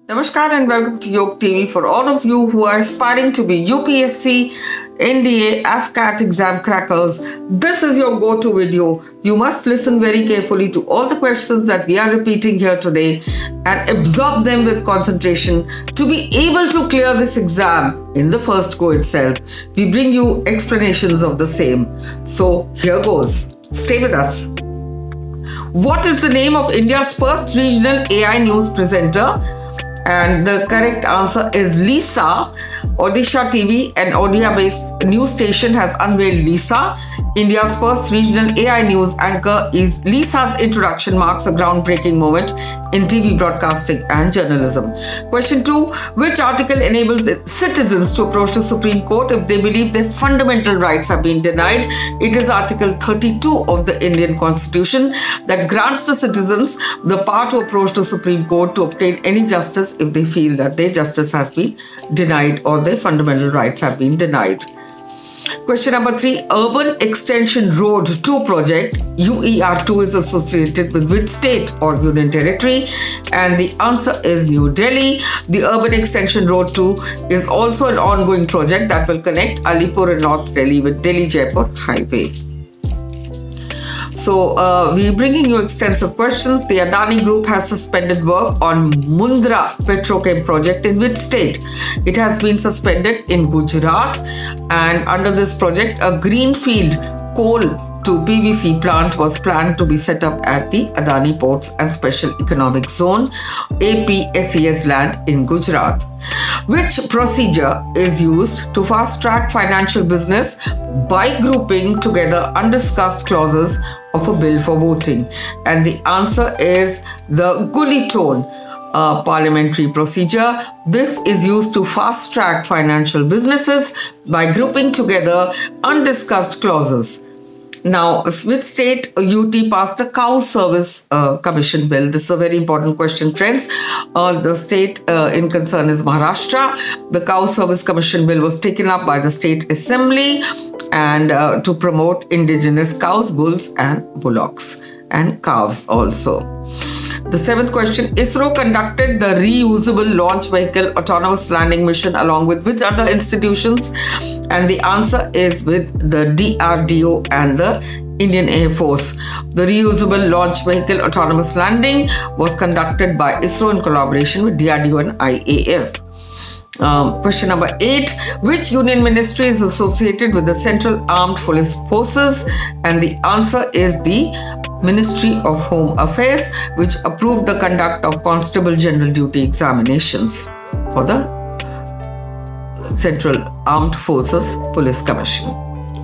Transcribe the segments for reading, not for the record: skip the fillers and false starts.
Namaskar and welcome to Yog TV. For all of you who are aspiring to be UPSC, NDA, AFCAT exam crackers, this is your go-to video. You must listen very carefully to all the questions that we are repeating here today and absorb them with concentration to be able to clear this exam in the first go itself. We bring you explanations of the same. So here goes. Stay with us. What is the name of India's first regional AI news presenter? And the correct answer is Lisa. Odisha TV, an Odia-based news station, has unveiled Lisa. India's first regional AI news anchor is Lisa's introduction marks a groundbreaking moment in TV broadcasting and journalism. Question 2. Which article enables citizens to approach the Supreme Court if they believe their fundamental rights have been denied? It is Article 32 of the Indian Constitution that grants the citizens the power to approach the Supreme Court to obtain any justice if they feel that their justice has been denied or their fundamental rights have been denied. Question number 3. Urban Extension Road 2 project, UER2, is associated with which state or union territory? And the answer is New Delhi. The Urban Extension Road 2 is also an ongoing project that will connect Alipur and North Delhi with Delhi-Jaipur highway. So, we're bringing you extensive questions. The Adani Group has suspended work on Mundra Petrochem project in which state? It has been suspended in Gujarat, and under this project, a greenfield coal to PVC plant was planned to be set up at the Adani Ports and Special Economic Zone APSEZ land in Gujarat. Which procedure is used to fast-track financial business by grouping together undiscussed clauses of a bill for voting? And the answer is the Gully-Tone parliamentary procedure. This is used to fast-track financial businesses by grouping together undiscussed clauses. Now, which state UT passed the Cow Service Commission bill? This is a very important question, friends. The state in concern is Maharashtra. The Cow Service Commission bill was taken up by the state assembly and to promote indigenous cows, bulls and bullocks and calves also. The 7th question. ISRO conducted the reusable launch vehicle autonomous landing mission along with which other institutions? And the answer is with the DRDO and the Indian Air Force. The reusable launch vehicle autonomous landing was conducted by ISRO in collaboration with DRDO and IAF. Question number 8. Which union ministry is associated with the Central Armed Police Forces? And the answer is the Ministry of Home Affairs, which approved the conduct of Constable General Duty examinations for the Central Armed Forces Police Commission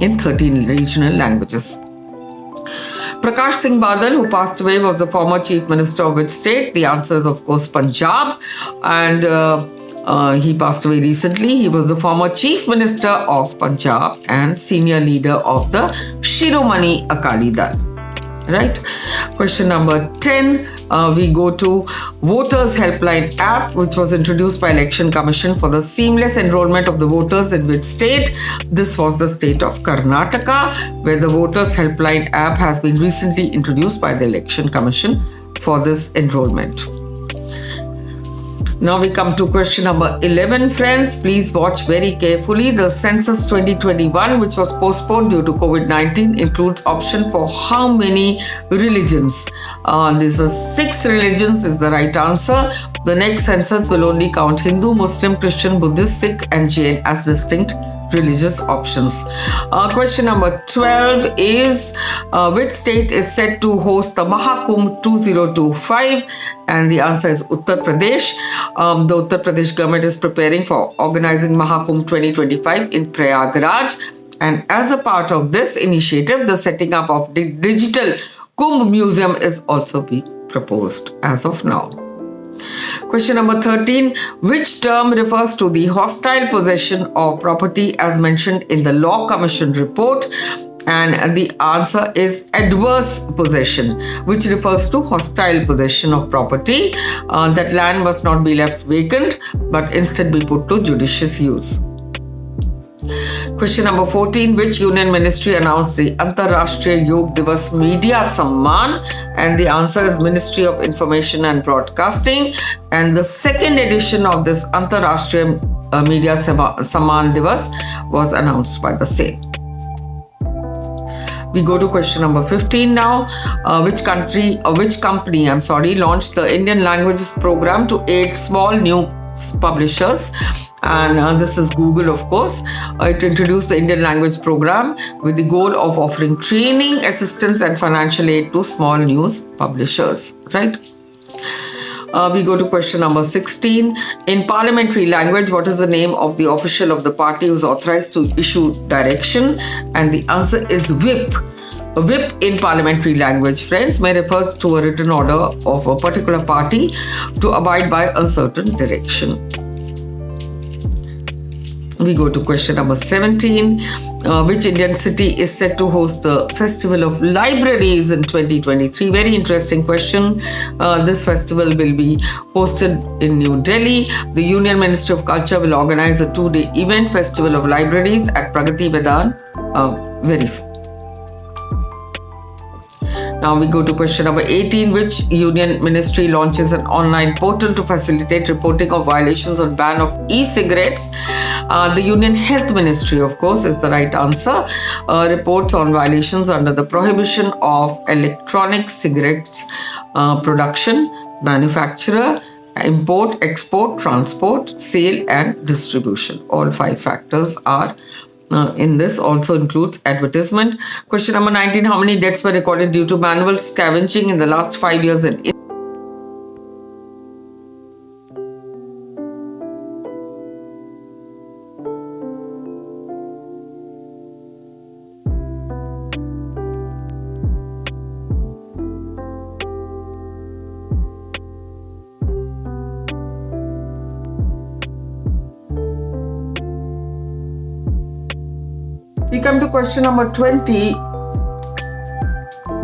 in 13 regional languages. Prakash Singh Badal, who passed away, was the former Chief Minister of which state? The answer is, of course, Punjab. And he passed away recently. He was the former Chief Minister of Punjab and senior leader of the Shiromani Akali Dal. Right. Question number 10. We go to Voters Helpline app, which was introduced by Election Commission for the seamless enrollment of the voters in which state? This was the state of Karnataka, where the Voters Helpline app has been recently introduced by the Election Commission for this enrollment. Now we come to question number 11, friends. Please watch very carefully. The census 2021, which was postponed due to COVID-19, includes option for how many religions? This is 6 religions is the right answer. The next census will only count Hindu, Muslim, Christian, Buddhist, Sikh and Jain as distinct religious options. Question number 12 is which state is set to host the Mahakumbh 2025? And the answer is Uttar Pradesh. The Uttar Pradesh government is preparing for organizing Mahakumbh 2025 in Prayagraj. And as a part of this initiative, the setting up of the digital Kumbh Museum is also being proposed as of now. Question number 13. Which term refers to the hostile possession of property as mentioned in the Law Commission report? And the answer is adverse possession, which refers to hostile possession of property. That land must not be left vacant, but instead be put to judicious use. Question number 14. Which union ministry announced the Antarashtriya Yog Divas Media Samman? And the answer is Ministry of Information and Broadcasting. And the second edition of this Antarashtriya Media Samman Divas was announced by the same. We go to question number 15 now. Which company launched the Indian Languages Program to aid small new publishers? And this is Google, of course. It introduced the Indian Language Program with the goal of offering training, assistance and financial aid to small news publishers, right? We go to question number 16. In parliamentary language, what is the name of the official of the party who is authorized to issue direction? And the answer is whip. A whip in parliamentary language, friends, may refers to a written order of a particular party to abide by a certain direction. We go to question number 17. Which Indian city is set to host the Festival of Libraries in 2023? Very interesting question. This festival will be hosted in New Delhi. The Union Ministry of Culture will organize a 2-day event, Festival of Libraries, at Pragati Maidan very soon. Now we go to question number 18. Which union ministry launches an online portal to facilitate reporting of violations on ban of e-cigarettes? The Union Health Ministry, of course, is the right answer. Reports on violations under the prohibition of electronic cigarettes production, manufacture, import, export, transport, sale and distribution. All 5 factors are in this. Also includes advertisement. Question number 19. How many deaths were recorded due to manual scavenging in the last 5 years in India? We come to question number 20.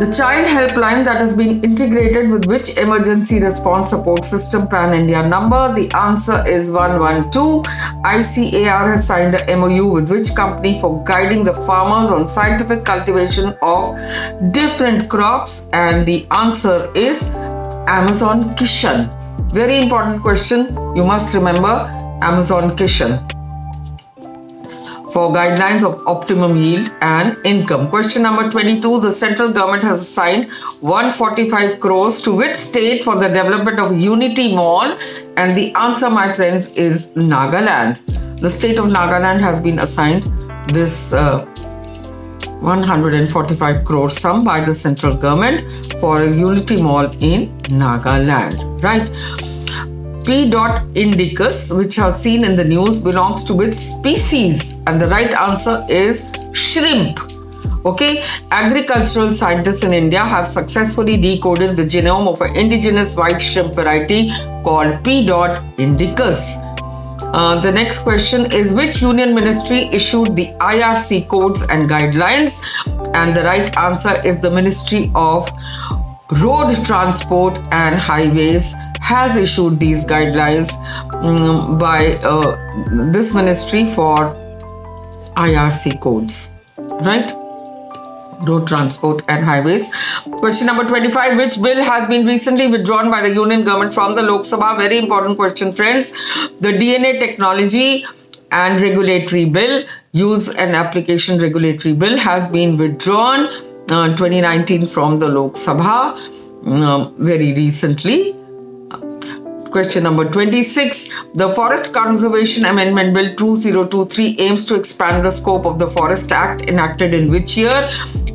The child helpline that has been integrated with which emergency response support system pan-India number? The answer is 112. ICAR has signed a MOU with which company for guiding the farmers on scientific cultivation of different crops? And the answer is Amazon Kishan. Very important question. You must remember Amazon Kishan for guidelines of optimum yield and income. Question number 22. The central government has assigned 145 crores to which state for the development of Unity Mall? And the answer, my friends, is Nagaland. The state of Nagaland has been assigned this 145 crore sum by the central government for a Unity Mall in Nagaland, right? P. indicus, which are seen in the news, belongs to which species? And the right answer is shrimp. Okay, agricultural scientists in India have successfully decoded the genome of an indigenous white shrimp variety called P. indicus. The next question is which union ministry issued the IRC codes and guidelines? And the right answer is the Ministry of Road Transport and Highways has issued these guidelines by this ministry for IRC codes, right? Road Transport and Highways. Question number 25. Which bill has been recently withdrawn by the Union government from the Lok Sabha? Very important question, friends. The DNA Technology and Regulatory Bill, Use and Application Regulatory Bill, has been withdrawn 2019 from the Lok Sabha very recently. Question number 26. The Forest Conservation Amendment Bill 2023 aims to expand the scope of the Forest Act enacted in which year?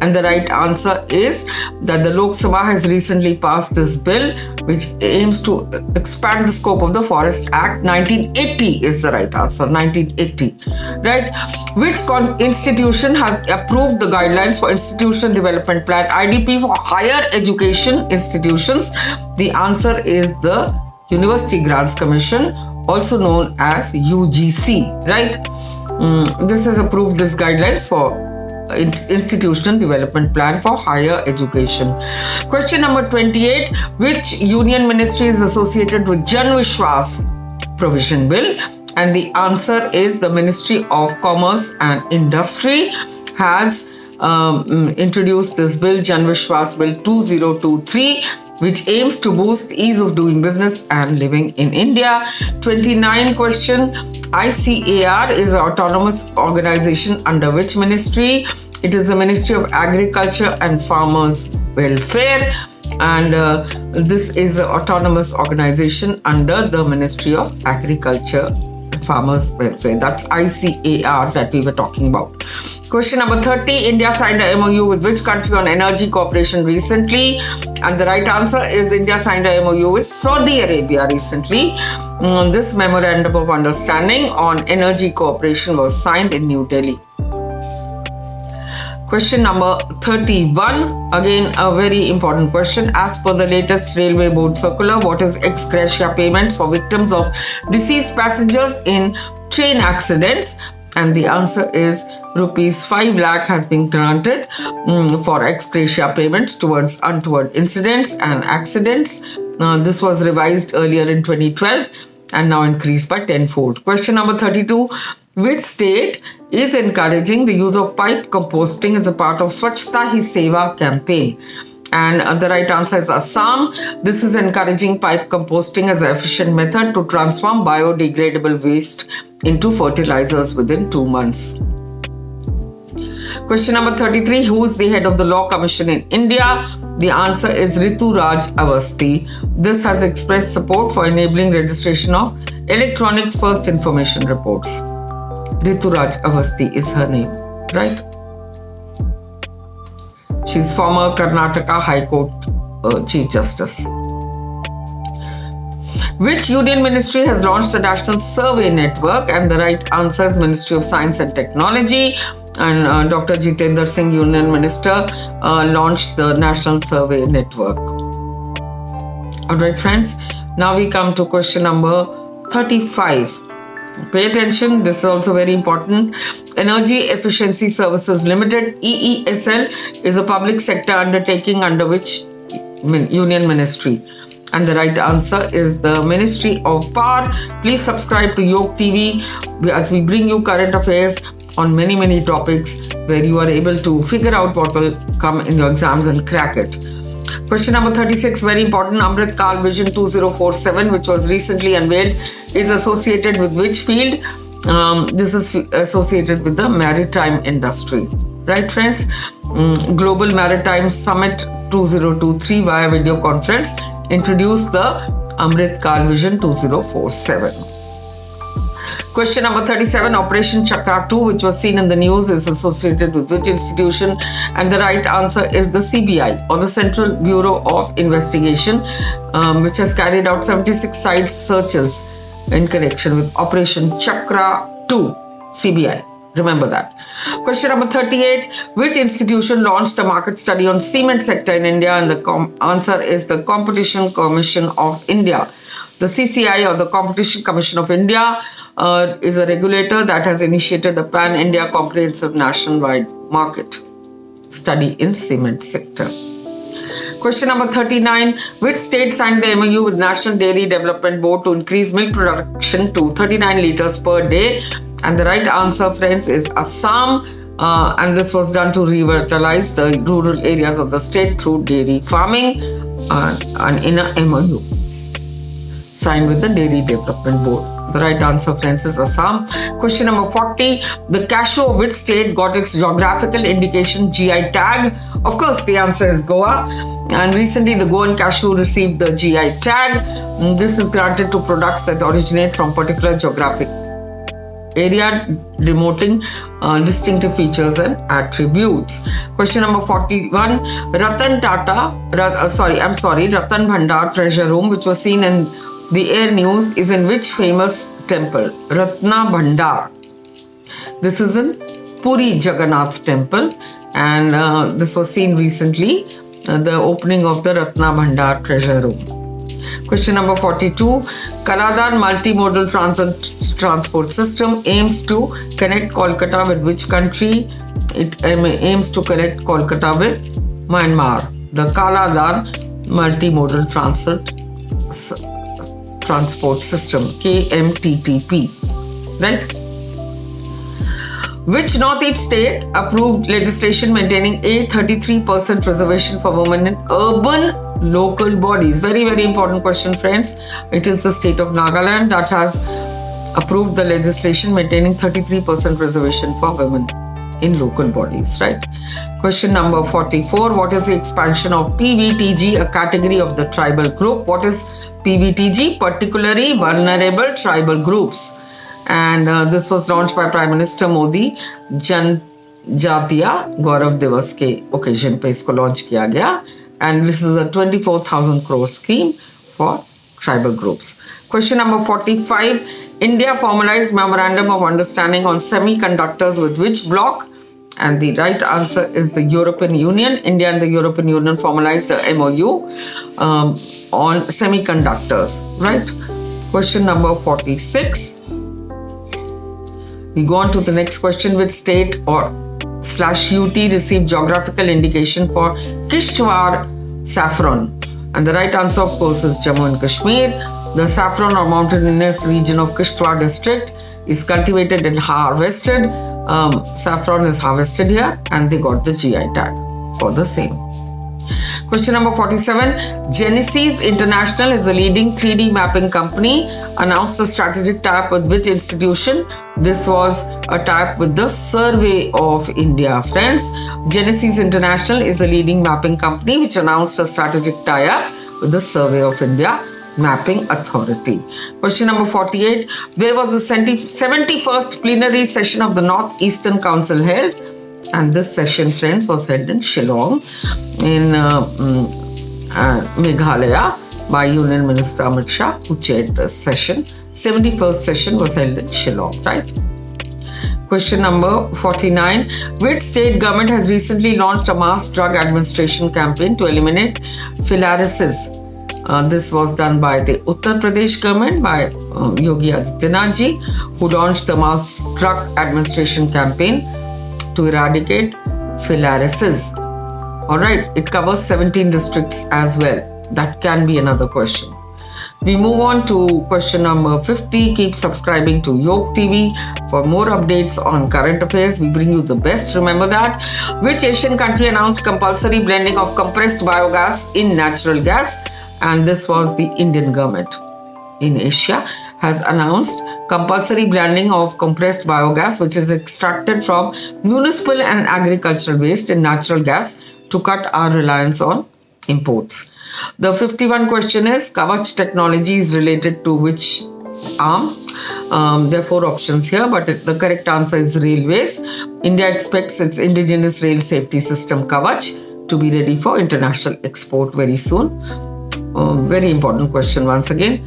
And the right answer is that the Lok Sabha has recently passed this bill which aims to expand the scope of the Forest Act. 1980 is the right answer. 1980, right? Which institution has approved the guidelines for Institutional Development Plan (IDP) for higher education institutions? The answer is the University Grants Commission, also known as UGC, right? This has approved this guidelines for Institutional Development Plan for Higher Education. Question number 28. Which union ministry is associated with Jan Vishwas Provision Bill? And the answer is the Ministry of Commerce and Industry has introduced this bill, Jan Vishwas Bill 2023, which aims to boost ease of doing business and living in India. 29 question. ICAR is an autonomous organization under which ministry? It is the Ministry of Agriculture and Farmers Welfare, and this is an autonomous organization under the Ministry of Agriculture and Farmers Welfare. That's ICAR that we were talking about. Question number 30. India signed a MOU with which country on energy cooperation recently? And the right answer is India signed a MOU with Saudi Arabia recently. This memorandum of understanding on energy cooperation was signed in New Delhi. Question number 31. Again, a very important question. As per the latest Railway Board circular, what is ex gratia payments for victims of deceased passengers in train accidents? And the answer is rupees 5 lakh has been granted for ex gratia payments towards untoward incidents and accidents. This was revised earlier in 2012 and now increased by tenfold. Question number 32. Which state is encouraging the use of pipe composting as a part of Swachhta Hi Seva campaign? And the right answer is Assam. This is encouraging pipe composting as an efficient method to transform biodegradable waste into fertilizers within 2 months. Question number 33. Who is the head of the Law Commission in India? The answer is Ritu Raj Awasthi. This has expressed support for enabling registration of electronic first information reports. Ritu Raj Awasthi is her name, right? She's former Karnataka High Court Chief Justice. Which union ministry has launched the National Survey Network? And the right answer is Ministry of Science and Technology. And Dr. Jitendra Singh, Union Minister, launched the National Survey Network. Alright friends, now we come to question number 35. Pay attention, this is also very important. Energy Efficiency Services Limited, EESL, is a public sector undertaking under which union ministry? And the right answer is the Ministry of Power. Please subscribe to Yog TV as we bring you current affairs on many topics where you are able to figure out what will come in your exams and crack it. Question number 36, very important. Amrit Kal Vision 2047, which was recently unveiled, is associated with which field? This is associated with the maritime industry. Right, friends? Global Maritime Summit 2023 via video conference introduced the Amrit Kal Vision 2047. Question number 37, Operation Chakra 2, which was seen in the news, is associated with which institution? And the right answer is the CBI, or the Central Bureau of Investigation, which has carried out 76 site searches in connection with Operation Chakra 2, CBI. Remember that. Question number 38, which institution launched a market study on cement sector in India? And the answer is the Competition Commission of India. The CCI, or the Competition Commission of India, is a regulator that has initiated a pan-India comprehensive nationwide market study in cement sector. Question number 39, which state signed the MOU with National Dairy Development Board to increase milk production to 39 liters per day? And the right answer, friends, is Assam. And this was done to revitalize the rural areas of the state through dairy farming and in a MOU signed with the Dairy Development Board. The right answer, friends, is Assam. Question number 40. The cashew of which state got its geographical indication GI tag? Of course, the answer is Goa. And recently, the Goan cashew received the GI tag. This is granted to products that originate from particular geographic area, denoting distinctive features and attributes. Question number 41. Ratan Bhandar treasure room, which was seen in the Air News, is in which famous temple? Ratna Bhandar. This is in Puri Jagannath temple, and this was seen recently, the opening of the Ratna Bhandar treasure room. Question number 42. Kaladan multimodal transport system aims to connect Kolkata with which country? It aims to connect Kolkata with Myanmar. The Kaladan multimodal transport system, KMTTP. right? Which northeast state approved legislation maintaining a 33% reservation for women in urban local bodies? Very, very important question, friends. It is the state of Nagaland that has approved the legislation maintaining 33% reservation for women in local bodies, right? Question number 44. What is the expansion of PVTG, a category of the tribal group? What is PVTG? Particularly vulnerable tribal groups. And this was launched by Prime Minister Modi जनजातीय गौरव दिवस के occasion पे इसको launch किया गया. And this is a 24,000 crore scheme for tribal groups. Question number 45. India formalized memorandum of understanding on semiconductors with which bloc? And the right answer is the European Union. India and the European Union formalized a MOU on semiconductors, right? Question number 46. We go on to the next question. Which state or /UT received geographical indication for Kishtwar saffron? And the right answer, of course, is Jammu and Kashmir. The saffron or mountainous region of Kishtwar district is cultivated and harvested. Saffron is harvested here and they got the GI tag for the same. Question number 47. Genesis International is a leading 3D mapping company. Announced a strategic tie-up with which institution? This was a tie-up with the Survey of India, friends. Genesis International is a leading mapping company which announced a strategic tie-up with the Survey of India Mapping Authority. Question number 48. Where was the 71st plenary session of the North-Eastern Council held? And this session, friends, was held in Shillong in Meghalaya by Union Minister Amit Shah, who chaired this session. 71st session was held in Shillong, right? Question number 49. Which state government has recently launched a mass drug administration campaign to eliminate filariasis? This was done by the Uttar Pradesh government by Yogi Adityanath ji, who launched the mass drug administration campaign to eradicate filariasis. Alright, it covers 17 districts as well. That can be another question. We move on to question number 50. Keep subscribing to Yog TV for more updates on current affairs. We bring you the best. Remember that. Which Asian country announced compulsory blending of compressed biogas in natural gas? And this was the Indian government in Asia has announced compulsory blending of compressed biogas, which is extracted from municipal and agricultural waste in natural gas to cut our reliance on imports. The 51 question is, Kavach technology is related to which arm? There are 4 options here, but the correct answer is railways. India expects its indigenous rail safety system Kavach to be ready for international export very soon. Very important question once again.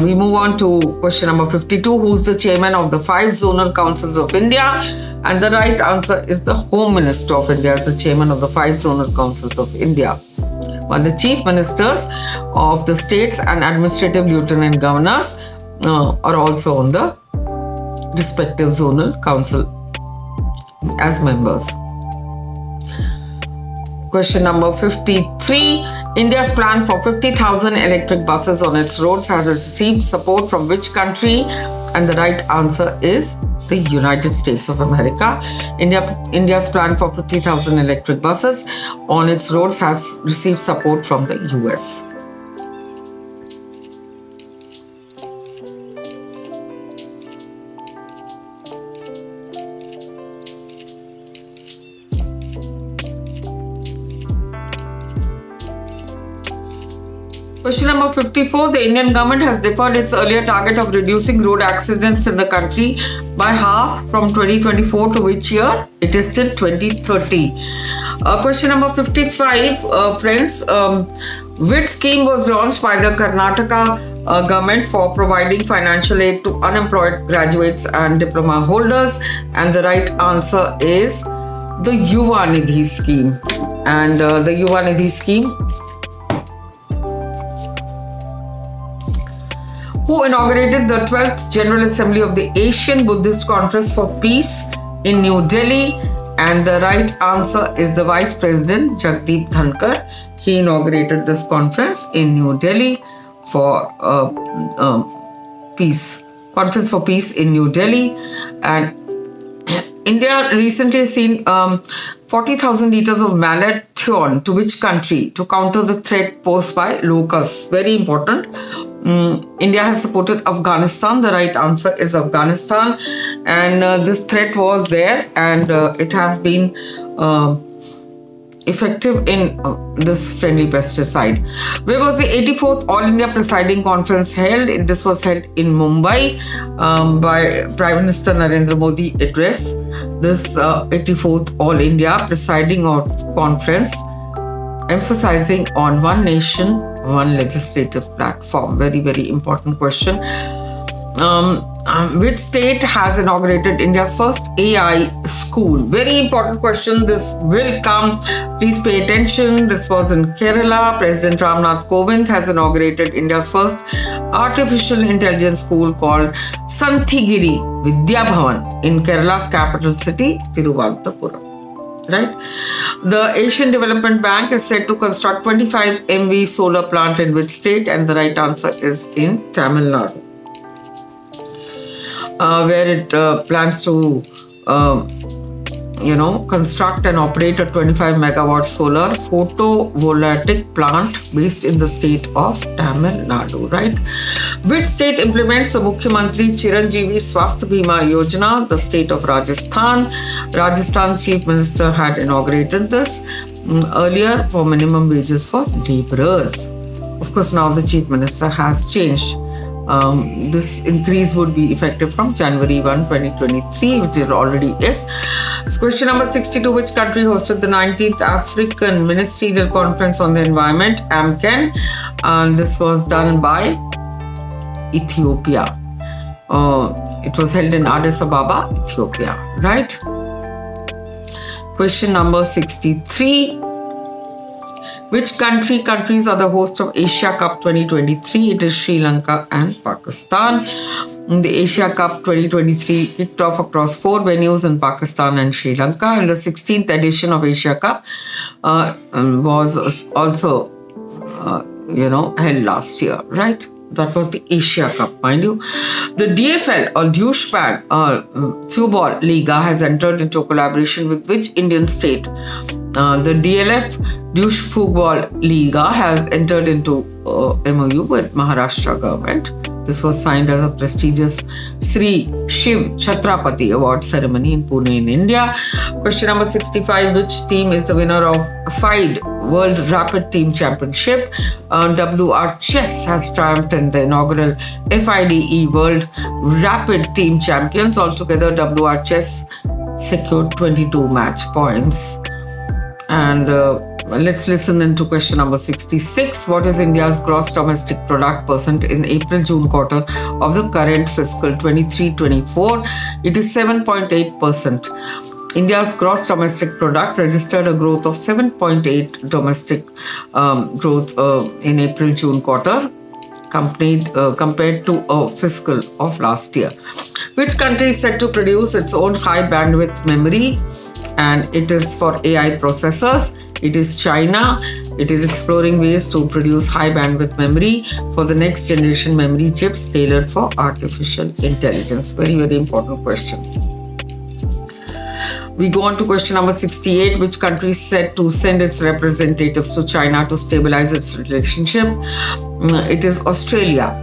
We move on to question number 52. Who's the chairman of the 5 zonal councils of India? And the right answer is the Home Minister of India is the chairman of the 5 zonal councils of India. While the chief ministers of the states and administrative lieutenant governors are also on the respective zonal council as members. Question number 53. India's plan for 50,000 electric buses on its roads has received support from which country? And the right answer is the United States of America. India's plan for 50,000 electric buses on its roads has received support from the US. Question number 54. The Indian government has deferred its earlier target of reducing road accidents in the country by half from 2024 to which year? It is till 2030. Question number 55, friends. Which scheme was launched by the Karnataka government for providing financial aid to unemployed graduates and diploma holders? And the right answer is the Yuva Nidhi scheme. And the Yuva Nidhi scheme, who inaugurated the 12th General Assembly of the Asian Buddhist Conference for Peace in New Delhi? And the right answer is the Vice President Jagdeep Dhankar. He inaugurated this conference in New Delhi for peace Conference for Peace in New Delhi. And India recently seen 40,000 liters of malathion to which country to counter the threat posed by locusts? Very important. India has supported Afghanistan. The right answer is Afghanistan. And this threat was there, and it has been effective in this friendly pesticide. Where was the 84th All India Presiding Conference held? This was held in Mumbai by Prime Minister Narendra Modi address. This 84th All India Presiding Conference emphasizing on one nation, one legislative platform. Very, very important question. Which state has inaugurated India's first AI school? Very important question. This will come. Please pay attention. This was in Kerala. President Ramnath Kovind has inaugurated India's first artificial intelligence school called Santhigiri Vidya Bhavan in Kerala's capital city, Thiruvananthapuram. Right? The Asian Development Bank is set to construct 25 MV solar plant in which state? And the right answer is in Tamil Nadu. Where it plans to, construct and operate a 25 megawatt solar photovoltaic plant based in the state of Tamil Nadu, right? Which state implements the Mukhyamantri Chiranjeevi Swasthya Bima Yojana? The state of Rajasthan. Rajasthan's chief minister had inaugurated this earlier for minimum wages for laborers. Of course, now the chief minister has changed. This increase would be effective from January 1, 2023, which it already is. So question number 62, which country hosted the 19th African Ministerial Conference on the Environment, AMCAN? And this was done by Ethiopia. It was held in Addis Ababa, Ethiopia, right? Question number 63. Which countries are the host of Asia Cup 2023? It is Sri Lanka and Pakistan. The Asia Cup 2023 kicked off across 4 venues in Pakistan and Sri Lanka, and the 16th edition of Asia Cup was also, held last year, right? That was the Asia Cup, mind you. The DFL or Douchebag Football Liga has entered into a collaboration with which Indian state? The DLF Douche Football Liga has entered into MOU with Maharashtra government. This was signed as a prestigious Sri Shiv Chhatrapati Award ceremony in Pune in India. Question number 65. Which team is the winner of FIDE World Rapid Team Championship? WR Chess has triumphed in the inaugural FIDE World Rapid Team Champions. Altogether, WR Chess secured 22 match points. And let's listen into question number 66. What is India's gross domestic product percent in April-June quarter of the current fiscal 23-24? It is 7.8%. India's gross domestic product registered a growth of 7.8 domestic growth in April-June quarter compared to a fiscal of last year. Which country is set to produce its own high bandwidth memory? And it is for AI processors. It is China. It is exploring ways to produce high bandwidth memory for the next generation memory chips tailored for artificial intelligence. Very, very important question. We go on to question number 68. Which country is set to send its representatives to China to stabilize its relationship? It is Australia.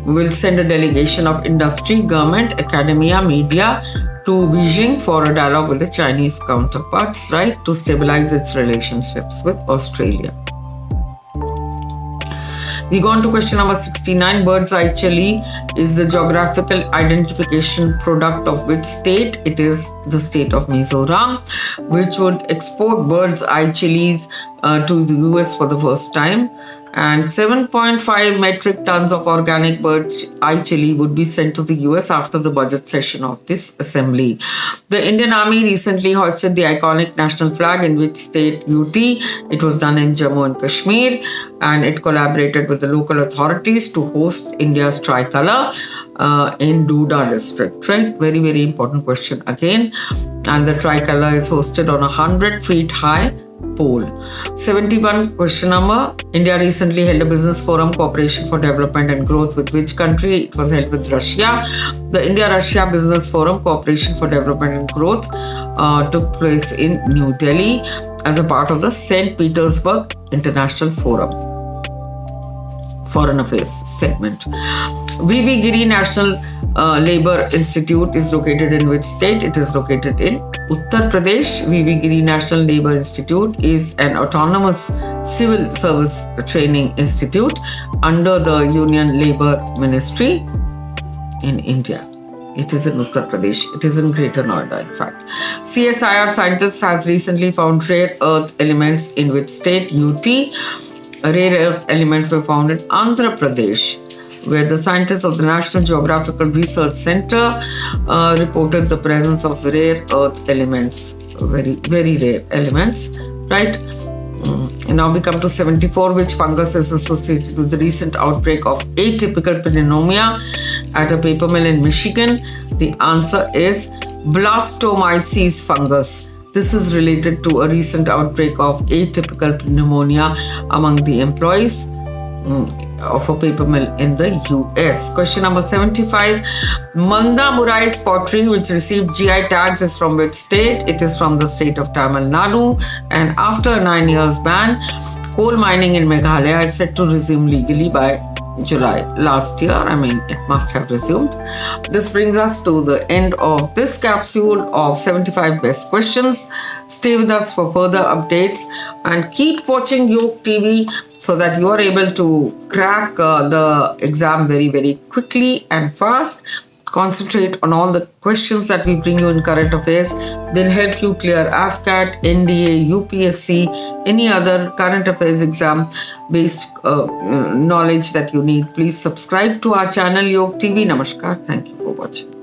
Will send a delegation of industry, government, academia, media to Beijing for a dialogue with the Chinese counterparts, right, to stabilize its relationships with Australia. We go on to question number 69. Bird's eye chili is the geographical identification product of which state? It is the state of Mizoram, which would export bird's eye chilies to the US for the first time. And 7.5 metric tons of organic bird's eye chili would be sent to the US after the budget session of this assembly. The Indian Army recently hoisted the iconic national flag in which state? UT. It was done in Jammu and Kashmir, and it collaborated with the local authorities to host India's tricolor in Doda district, right? Very, very important question again. And the tricolor is hosted on a 100 feet high pole. 71 question number. India recently held a business forum, Cooperation for Development and Growth, with which country? It was held with Russia. The India-Russia Business Forum, Cooperation for Development and Growth, took place in New Delhi as a part of the St. Petersburg International Forum. Foreign Affairs segment. V.V. Giri National Labour Institute is located in which state? It is located in Uttar Pradesh. V.V. Giri National Labour Institute is an autonomous civil service training institute under the Union Labour Ministry in India. It is in Uttar Pradesh. It is in Greater Noida, in fact. CSIR scientists has recently found rare earth elements in which state? UT. Rare earth elements were found in Andhra Pradesh, where the scientists of the National Geographical Research Center reported the presence of rare earth elements, very, very rare elements, right? And now we come to 74. Which fungus is associated with the recent outbreak of atypical pneumonia at a paper mill in Michigan? The answer is blastomyces fungus. This is related to a recent outbreak of atypical pneumonia among the employees of a paper mill in the US. Question number 75. Manda Murai's pottery, which received GI tags, is from which state? It is from the state of Tamil Nadu. And after a 9 years ban, coal mining in Meghalaya is set to resume legally by July last year. I mean, it must have resumed. This brings us to the end of this capsule of 75 best questions. Stay with us for further updates and keep watching Yoke TV so that you are able to crack the exam very, very quickly and fast. Concentrate on all the questions that we bring you in current affairs. They'll help you clear AFCAT, NDA, UPSC, any other current affairs exam based knowledge that you need. Please subscribe to our channel Yoke TV. Namaskar. Thank you for watching.